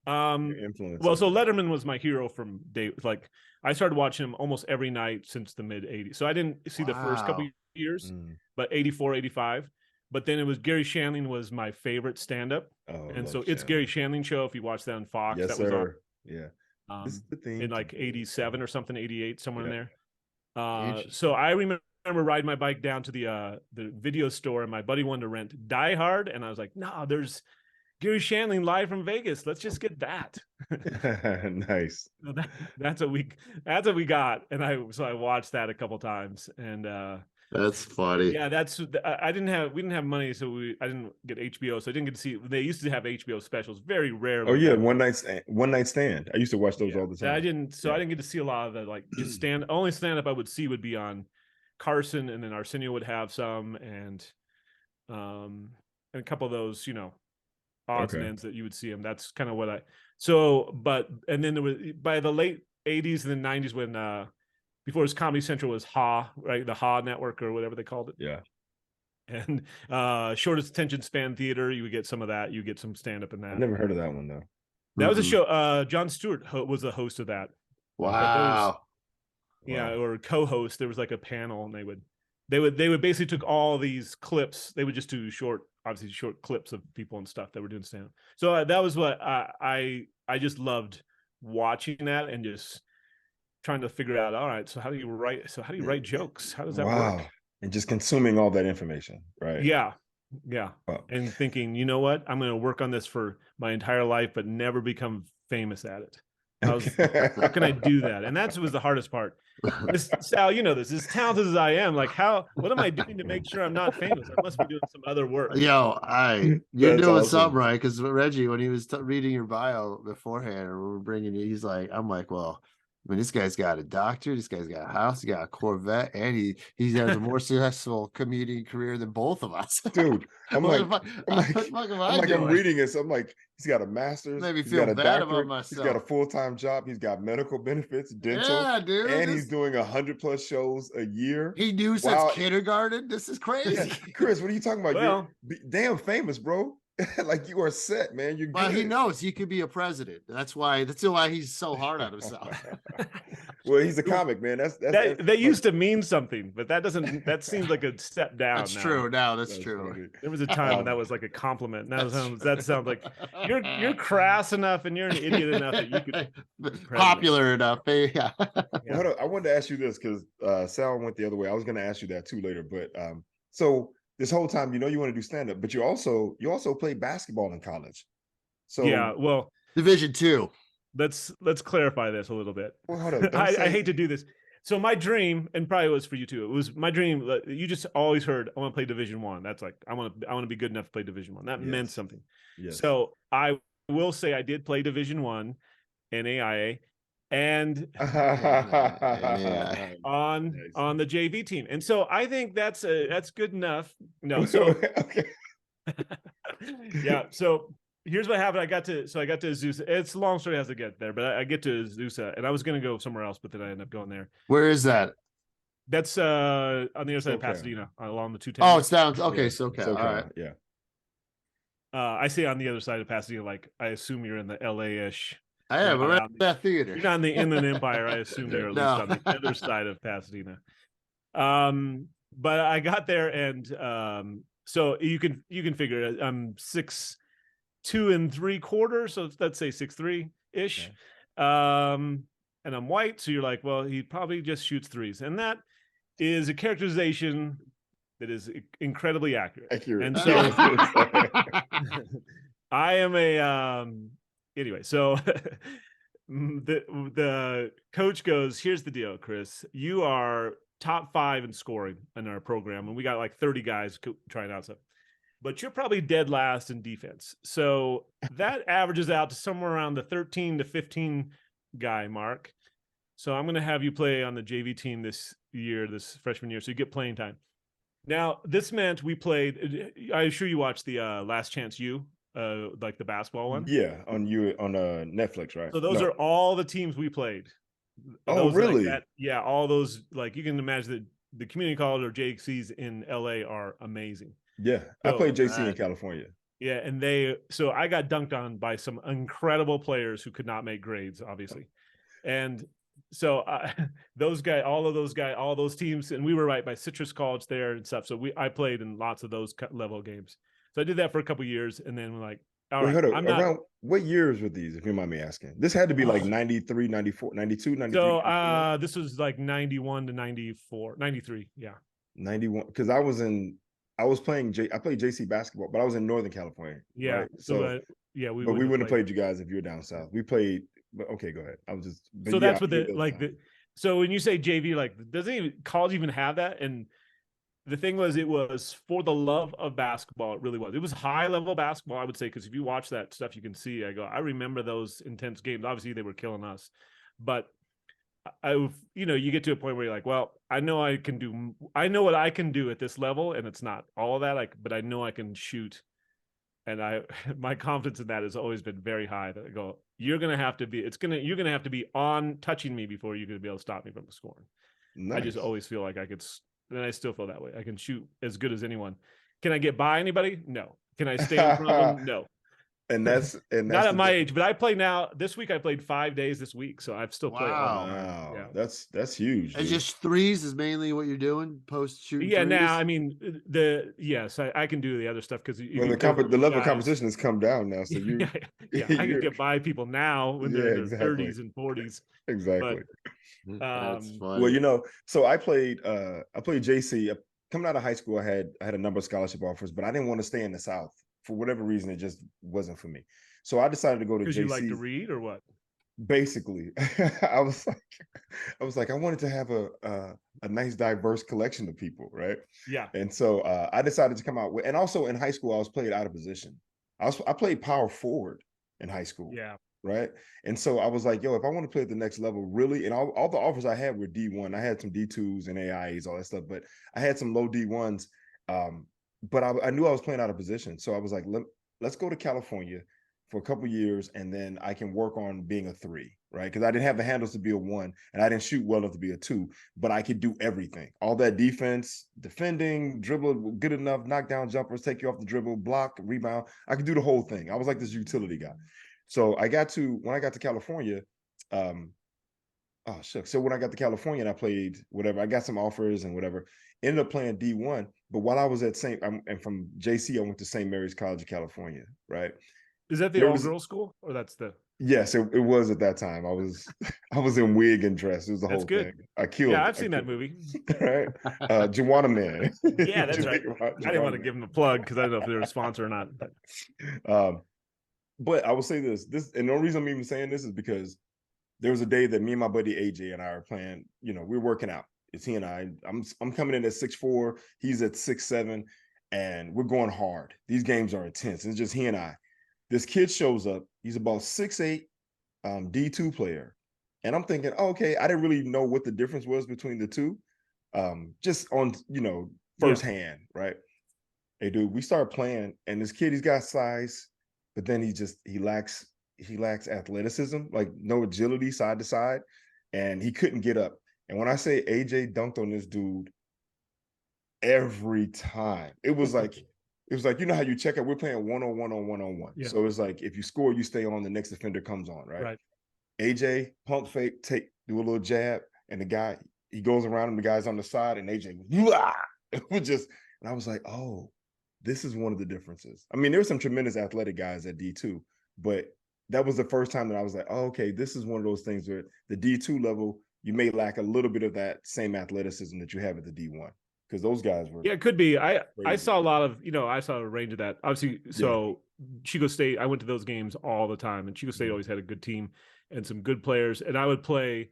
Your influence? Well, so Letterman was my hero from day. Like, I started watching him almost every night since the mid 80s. So I didn't see the first couple years, but 84, 85. But then it was Gary Shandling was my favorite stand-up. Oh, and so it's Gary Shandling Show. If you watch that on Fox, yes, that sir. was on. Yeah. This is the thing In like 87 or something, 88, somewhere in there. Interesting. So I remember riding my bike down to the video store, and my buddy wanted to rent Die Hard, and I was like, no, there's Gary Shandling live from Vegas. Let's just get that. Nice. So that's what we got, and I watched that a couple times, and That's funny. yeah, we didn't have money, so I didn't get HBO, so I didn't get to see. They used to have HBO specials very rarely. Oh yeah, one night stand. I used to watch those all the time. I didn't get to see a lot of the just only stand up I would see would be on Carson, and then Arsenio would have some, and a couple of those, odds and ends that you would see him. That's kind of what and then there was by the late 80s and the 90s when before his Comedy Central was Ha, right? The Ha Network or whatever they called it. Yeah. And shortest attention span theater, you would get some of that. You get some stand up in that. I've never heard of that one though. That was a show. Jon Stewart was the host of that. Wow. Yeah, or co-host. There was like a panel, and they would basically took all these clips. They would just do short clips of people and stuff that were doing stand up. So that was what I just loved watching that and just trying to figure out. All right, so how do you write jokes? How does that work? And just consuming all that information, right? Yeah. Wow. And thinking, you know what? I'm going to work on this for my entire life, but never become famous at it. How can I do that? And that was the hardest part. Sal, you know this. As talented as I am, like what am I doing to make sure I'm not famous? I must be doing some other work. You're That's doing awesome. something right, because Reggie, when he was reading your bio beforehand, or we were bringing you, I'm like, well, I mean, this guy's got a doctor, this guy's got a house, he got a Corvette, and he has a more successful comedian career than both of us. Dude, I'm I'm reading this. I'm like, he's got a master's. Made me he's feel got a bad doctorate, about myself. He's got a full-time job. He's got medical benefits, dental. Yeah, dude. And he's doing 100+ shows a year. He knew since kindergarten. This is crazy. Yeah. Chris, what are you talking about? Well, you're damn famous, bro. Like, you are set, man. You're Well, good. he knows he could be a president. That's why he's so hard on himself. Well, he's a comic, man. That used to mean something, but that seems like a step down. That's now. true. Now that's true. funny. There was a time when that was like a compliment. Now that sounds like you're crass enough and you're an idiot enough that you could popular enough. Yeah. Well, hold on. I wanted to ask you this because Sal went the other way. I was going to ask you that too later, but so this whole time, you want to do stand up, but you also played basketball in college. So yeah, well, Division II. let's clarify this a little bit. Well, hold on. I hate to do this. So my dream, and probably was for you too, it was my dream. You just always heard, I want to play Division I. That's like, I want to be good enough to play Division I. That meant something. Yes. So I will say I did play Division I in AIA and on the JV team. And so I think that's good enough. No, so okay. yeah. So here's what happened. I got to Azusa. It's a long story as I get there, but I get to Azusa, and I was going to go somewhere else, but then I ended up going there. Where is that? That's on the other side of Okay. Pasadena, along the 210. Oh, it's down. Okay, so okay. All right. Yeah. I say on the other side of Pasadena, like I assume you're in the LA-ish. I am Right around on that theater. You're not in the Inland Empire. I assume you're at least No. on the other side of Pasadena. But I got there, and so you can figure it. I'm 6'2 3/4, so let's say 6'3" ish. Okay. And I'm white, so you're like, well, he probably just shoots threes, and that is a characterization that is incredibly accurate. And so I am a anyway, so the coach goes, here's the deal, Chris. You are top 5 in scoring in our program, and we got like 30 guys trying out stuff. But you're probably dead last in defense. So that averages out to somewhere around the 13 to 15 guy mark. So I'm going to have you play on the JV team this freshman year, so you get playing time. Now, this meant we played, I assure you watched the Last Chance U, like the basketball one. Yeah, on Netflix, right? So those are all the teams we played. Oh, those, really? Like yeah, all those, like you can imagine that the community college or JCs in LA are amazing. Yeah, so, I played JC in California. Yeah, and so I got dunked on by some incredible players who could not make grades, obviously. And so all those teams, and we were right by Citrus College there and stuff. So I played in lots of those level games. So I did that for a couple of years, and then we're like, all right, around what years were these, if you mind me asking? This had to be like 93, 94, 92, 93. So this was like 91 to 94, 93, yeah. 91, because I played JC basketball, but I was in Northern California. Yeah. Right? So yeah, we wouldn't have played you guys if you were down south. We played, but okay, go ahead. That's what so when you say JV, like, doesn't college even have that? And the thing was, it was for the love of basketball. It really was. It was high level basketball, I would say, because if you watch that stuff, you can see. I remember those intense games. Obviously, they were killing us, but you get to a point where you're like, well, I know what I can do at this level, and it's not all of that. But I know I can shoot, and my confidence in that has always been very high. That I go, you're gonna have to be on touching me before you're gonna be able to stop me from scoring. Nice. I just always feel like I could. And I still feel that way. I can shoot as good as anyone. Can I get by anybody? No. Can I stay in front of them? No. And that's not at my age, but I play now. This week I played 5 days this week, so I've still played. Wow, yeah. That's huge. And just threes is mainly what you're doing post shooting. Yeah, threes? now I mean I can do the other stuff because the level of competition has come down now. So you, I can get by people now when they're in their 30s and 40s. Exactly. But, that's funny. Well, so I played JC. Coming out of high school, I had a number of scholarship offers, but I didn't want to stay in the South. For whatever reason, it just wasn't for me. So I decided to go to JC. Because you like to read, or what? Basically, I was like, I wanted to have a nice, diverse collection of people, right? Yeah. And so I decided to come out with, and also in high school, I was played out of position. I played power forward in high school. Yeah. Right. And so I was like, yo, if I want to play at the next level, really, and all the offers I had were D1. I had some D2s and AIs, all that stuff, but I had some low D1s. But I knew I was playing out of position. So I was like, let's go to California for a couple of years, and then I can work on being a 3, right? Because I didn't have the handles to be a 1, and I didn't shoot well enough to be a 2, but I could do everything. All that defense, defending, dribble good enough, knock down jumpers, take you off the dribble, block, rebound. I could do the whole thing. I was like this utility guy. So when I got to California, So when I got to California and I played whatever, I got some offers and whatever, ended up playing D1. But while I was at and from JC, I went to St. Mary's College of California, right? Is that the all-girls school, or that's the? Yes, it was at that time. I was in wig and dress. It was the whole thing. I killed. Yeah, I've seen that movie. Right, Juana Man. Yeah, that's right. I didn't want to give them a plug because I don't know if they're a sponsor or not. But I will say this, and the only reason I'm even saying this is because there was a day that me and my buddy AJ and I are playing. We were working out. It's he and I. I'm coming in at 6'4". He's at 6'7", and we're going hard. These games are intense. It's just he and I. This kid shows up. He's about 6'8", D2 player. And I'm thinking, okay, I didn't really know what the difference was between the two. Just on, firsthand, right? Hey, dude, we start playing, and this kid, he's got size, but then he lacks athleticism, like no agility side to side, and he couldn't get up. And when I say AJ dunked on this dude every time, it was like it was like, you know how you check out, we're playing one-on-one. Yeah. So it's like, if you score, you stay on, the next defender comes on, right? Right. AJ, pump fake, do a little jab, and the guy, he goes around him, the guy's on the side, and AJ, it was just, and I was like, oh, this is one of the differences. I mean, there were some tremendous athletic guys at D2, but that was the first time that I was like, oh, okay, this is one of those things where the D2 level, you may lack a little bit of that same athleticism that you have at the D1. Because those guys were, yeah, it could be. I crazy. saw a lot of, I saw a range of that. Obviously, so Chico State, I went to those games all the time, and Chico State always had a good team and some good players. And I would play.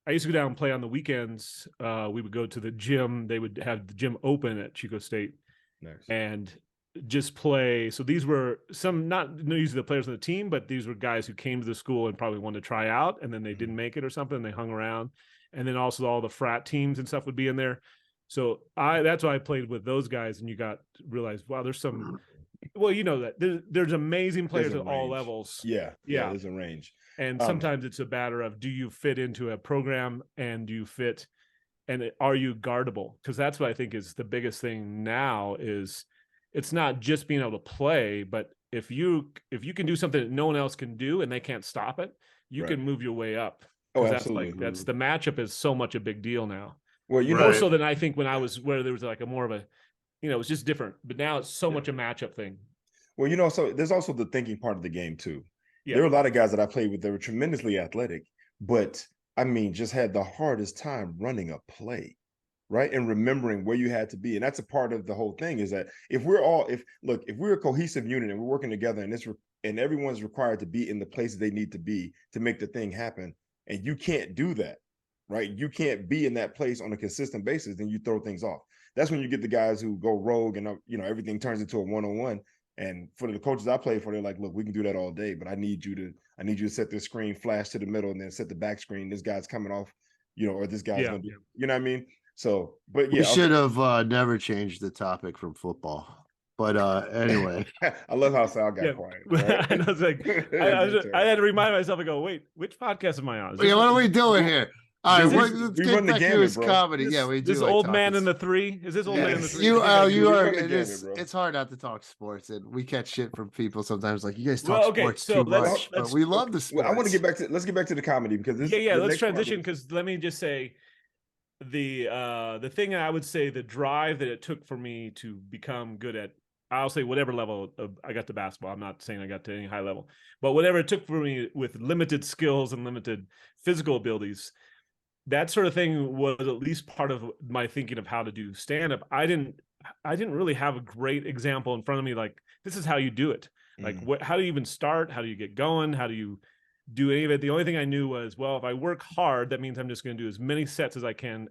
I used to go down and play on the weekends. We would go to the gym. They would have the gym open at Chico State, and just play. So these were some, not usually the players on the team, but these were guys who came to the school and probably wanted to try out, and then they didn't make it or something. They hung around, and then also all the frat teams and stuff would be in there. So that's why I played with those guys, and you realized, wow, there's some, well, that there's amazing players at all levels. Yeah, there's a range. And sometimes it's a matter of, do you fit into a program, and do you fit, and are you guardable? Because that's what I think is the biggest thing now, is it's not just being able to play, but if you can do something that no one else can do and they can't stop it, you can move your way up. Oh, absolutely. That's the matchup is so much a big deal now. Well, more so than I think when I was, where there was like a more of a, it was just different. But now it's so much a matchup thing. Well, so there's also the thinking part of the game too. Yeah. There were a lot of guys that I played with that were tremendously athletic, but I mean, just had the hardest time running a play, right? And remembering where you had to be. And that's a part of the whole thing, is that if we're a cohesive unit and we're working together, and everyone's required to be in the places they need to be to make the thing happen, and you can't do that, right? You can't be in that place on a consistent basis, then you throw things off. That's when you get the guys who go rogue and, everything turns into a one-on-one. And for the coaches I play for, they're like, look, we can do that all day, but I need you to set this screen, flash to the middle, and then set the back screen. This guy's coming off, or this guy's going to do, you know what I mean? So, but yeah. We should have never changed the topic from football. But anyway. I love how Sal got quiet. Right? I was like, I had to remind myself and go, wait, which podcast am I on? Yeah, what are we doing here? All right, let's get back to his comedy. We do. This old man in the three? Is this old man in the three? You are. It's hard not to talk sports, and we catch shit from people sometimes. Like, you guys talk sports too much, but we love the sports. I want to let's get back to the comedy, because this. Let's transition, because let me just say, the thing I would say, the drive that it took for me to become good at, I'll say whatever level I got to basketball. I'm not saying I got to any high level, but whatever it took for me with limited skills and limited physical abilities, that sort of thing was at least part of my thinking of how to do stand-up. I didn't really have a great example in front of me, like, this is how you do it. Like, how do you even start? How do you get going? How do you do any of it? The only thing I knew was, well, if I work hard, that means I'm just going to do as many sets as I can.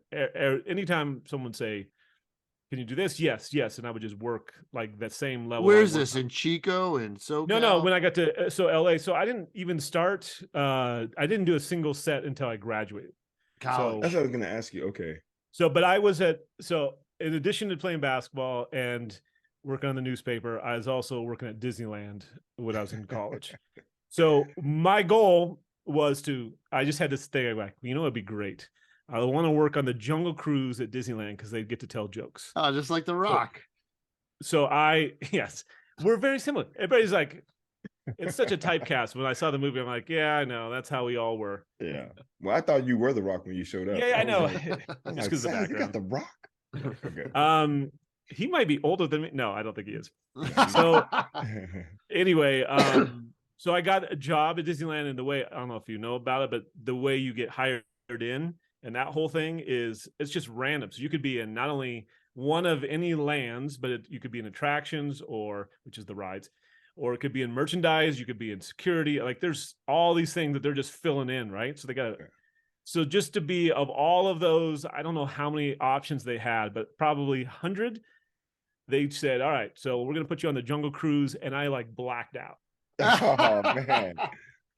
Anytime someone would say, can you do this? Yes. And I would just work like that same level. Where's this, in Chico and SoCal? No. When I got to LA, so I didn't even start. I didn't do a single set until I graduated. College. That's what I was going to ask you. Okay. So, but I was in addition to playing basketball and working on the newspaper, I was also working at Disneyland when I was in college. So my goal was I just had this thing like, it'd be great. I want to work on the Jungle Cruise at Disneyland, because they get to tell jokes. Oh, just like The Rock. So yes, we're very similar. Everybody's like, it's such a typecast. When I saw the movie, I'm like, yeah, I know. That's how we all were. Yeah. Well, I thought you were The Rock when you showed up. Yeah, I know. Just because of the background. You got The Rock. Okay. He might be older than me. No, I don't think he is. So anyway, so I got a job at Disneyland, and the way, I don't know if you know about it, but the way you get hired in and that whole thing it's just random. So you could be in not only one of any lands, but you could be in attractions, which is the rides, or it could be in merchandise. You could be in security. Like, there's all these things that they're just filling in, right? So they got so just to be of all of those, I don't know how many options they had, but probably 100. They said, all right, so we're going to put you on the Jungle Cruise. And I blacked out. Oh, man.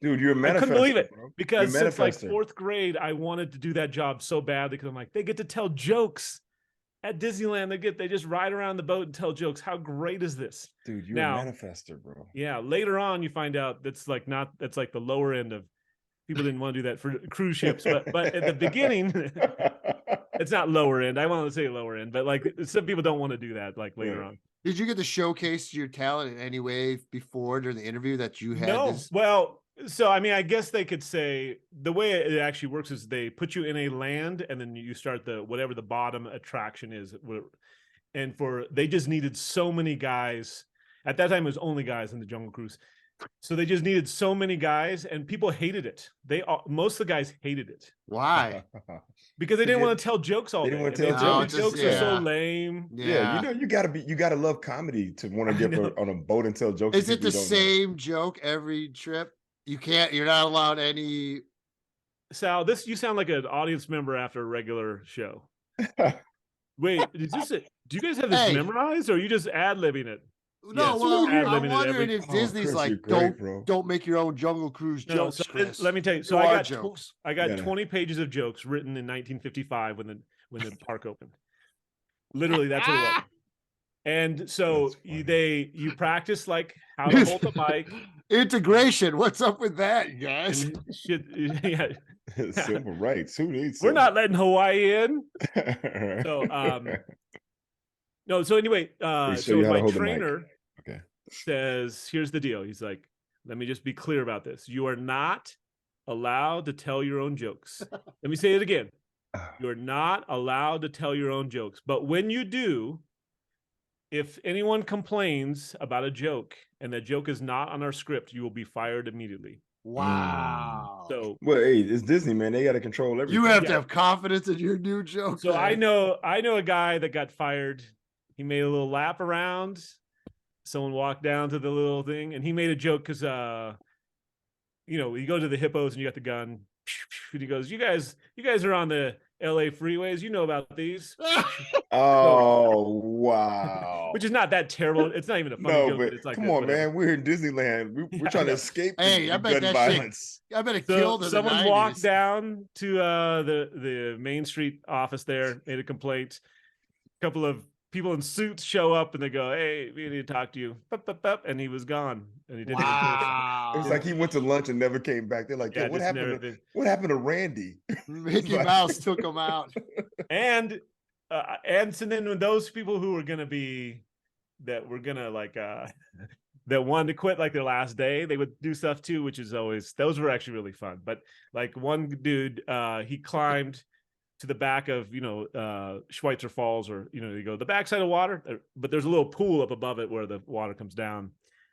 Dude, you're a manifester. I couldn't believe it, bro. because since like fourth grade, I wanted to do that job so badly, because I'm like, they get to tell jokes at Disneyland. They just ride around the boat and tell jokes. How great is this? Dude, you're a manifester, bro. Yeah. Later on, you find out that's like the lower end of people didn't want to do that for cruise ships, but at the beginning, it's not lower end. I want to say lower end, but like, some people don't want to do that like later on. Did you get to showcase your talent in any way before during the interview that you had No, this? well, so I mean, I guess they could say the way it actually works is they put you in a land, and then you start whatever the bottom attraction is, and they just needed so many guys. At that time, it was only guys in the Jungle Cruise, so they just needed so many guys, and people hated it. Most of the guys hated it. Why? Because they didn't want to tell jokes all They day. didn't want to And tell the jokes. jokes are so lame. Yeah, you know, you gotta love comedy to want to get on a boat and tell jokes. Is it the same joke every trip? You're not allowed any. Sal, you sound like an audience member after a regular show. Wait, do you guys have this memorized, or are you just ad-libbing it? No, well, I'm wondering if Disney's Chris, like, great, don't make your own Jungle Cruise jokes, so Chris. let me tell you. So I got 20 pages of jokes written in 1955 when the park opened. Literally, that's what it was. And so you practice like how to hold the mic. Integration. What's up with that, you guys? Yeah. Civil rights. Who needs? We're not letting Hawaii in. So no. So anyway, so my trainer says, "Here's the deal." He's like, "Let me just be clear about this. You are not allowed to tell your own jokes." Let me say it again. You're not allowed to tell your own jokes. But when you do, if anyone complains about a joke and that joke is not on our script, you will be fired immediately. Wow. So, well, hey, it's Disney, man. They got to control everything. You have to have confidence in your new joke. So I know a guy that got fired. He made a little lap around. Someone walked down to the little thing, and he made a joke because, you know, you go to the hippos and you got the gun. And he goes, "You guys are on the LA freeways. You know about these." Oh, wow. Which is not that terrible. It's not even a funny joke, but it's like, come on, man. We're in Disneyland. We're trying to escape I bet gun violence. I bet it killed in someone the 90s. walked down to the Main Street office there, made a complaint. A couple of people in suits show up and they go, "Hey, we need to talk to you." And he was gone. And he didn't. Wow. It was like he went to lunch and never came back. They're like, "Yo, what happened to Randy?" Mickey Mouse took him out. And so then when those people who were gonna like that wanted to quit like their last day, they would do stuff too, which is always, those were actually really fun. But like one dude, he climbed to the back of, you know, Schweitzer Falls, or, you know, you go the backside of water, but there's a little pool up above it where the water comes down.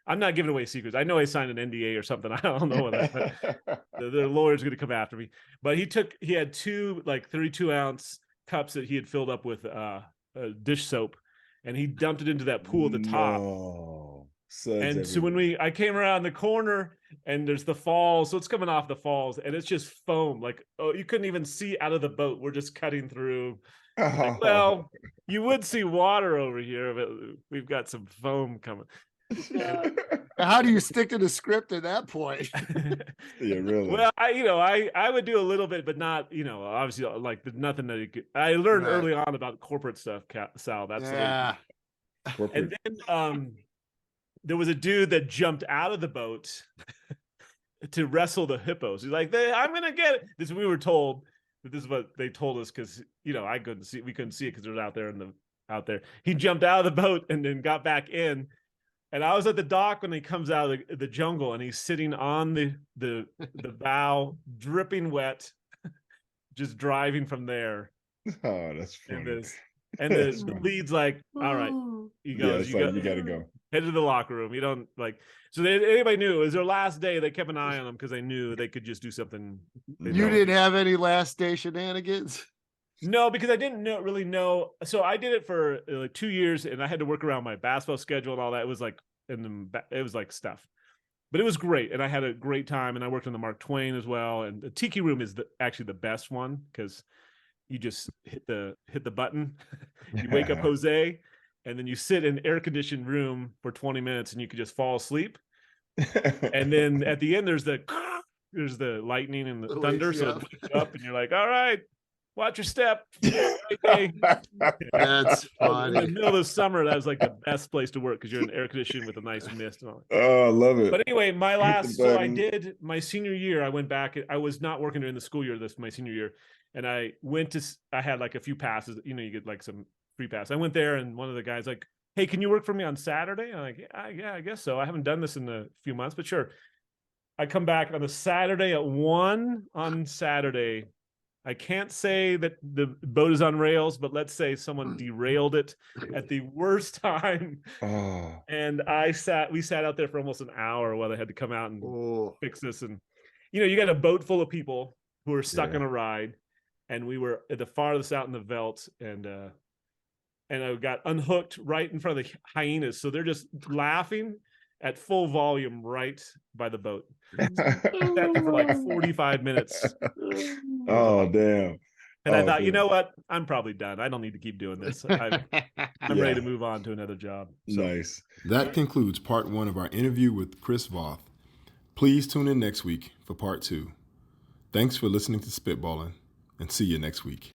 I'm not giving away secrets. I know I signed an NDA or something. I don't know what that, but the lawyer's going to come after me. But he had 2 like 32-ounce cups that he had filled up with dish soap, and he dumped it into that pool at the top. And so when I came around the corner and there's the falls, so it's coming off the falls and it's just foam. Like, oh, you couldn't even see out of the boat. We're just cutting through. Like, well, you would see water over here, but we've got some foam coming. How do you stick to the script at that point? Yeah, really. Well, I would do a little bit, but not, you know, obviously, like nothing that you could. I learned early on about corporate stuff, Sal. That's and then there was a dude that jumped out of the boat to wrestle the hippos. He's like, "I'm gonna get it." This, we were told that this is what they told us, because, you know, we couldn't see it because it was out there. He jumped out of the boat and then got back in. And I was at the dock when he comes out of the jungle, and he's sitting on the bow, dripping wet, just driving from there. Oh, that's funny. And the lead's like, "All right," he goes, you gotta go. Head to the locker room. You don't like. So anybody knew it was their last day. They kept an eye on them because they knew they could just do something. You didn't have any last day shenanigans? No, because I didn't really know. So I did it for like 2 years, and I had to work around my basketball schedule and all that. It was like, it was like stuff, but it was great, and I had a great time. And I worked on the Mark Twain as well. And the Tiki Room is actually the best one, because you just hit the button, you wake up Jose, and then you sit in an air-conditioned room for 20 minutes, and you could just fall asleep. And then at the end, there's the lightning and the thunder, so it wakes you up, and you're like, "All right, watch your step." That's funny. In the middle of the summer, that was like the best place to work, because you're in air conditioning with a nice mist and all that. Oh, I love it. But anyway, so I did my senior year. I went back. I was not working during the school year. My senior year, and I had like a few passes. You know, you get like some free pass. I went there, and one of the guys like, hey, can you work for me on Saturday? I'm like, yeah, I guess so. I haven't done this in a few months, but sure. I come back on a Saturday at 1 on Saturday. I can't say that the boat is on rails, but let's say someone derailed it at the worst time. Oh, And we sat out there for almost an hour while they had to come out and fix this. And, you got a boat full of people who are stuck on a ride. And we were at the farthest out in the Veldt, and I got unhooked right in front of the hyenas. So they're just laughing at full volume right by the boat. That for like 45 minutes. oh damn. And I thought, damn. you know what? I'm probably done. I don't need to keep doing this. I'm ready to move on to another job. So. Nice. That concludes part 1 of our interview with Chris Voth. Please tune in next week for part 2. Thanks for listening to Spitballin', and see you next week.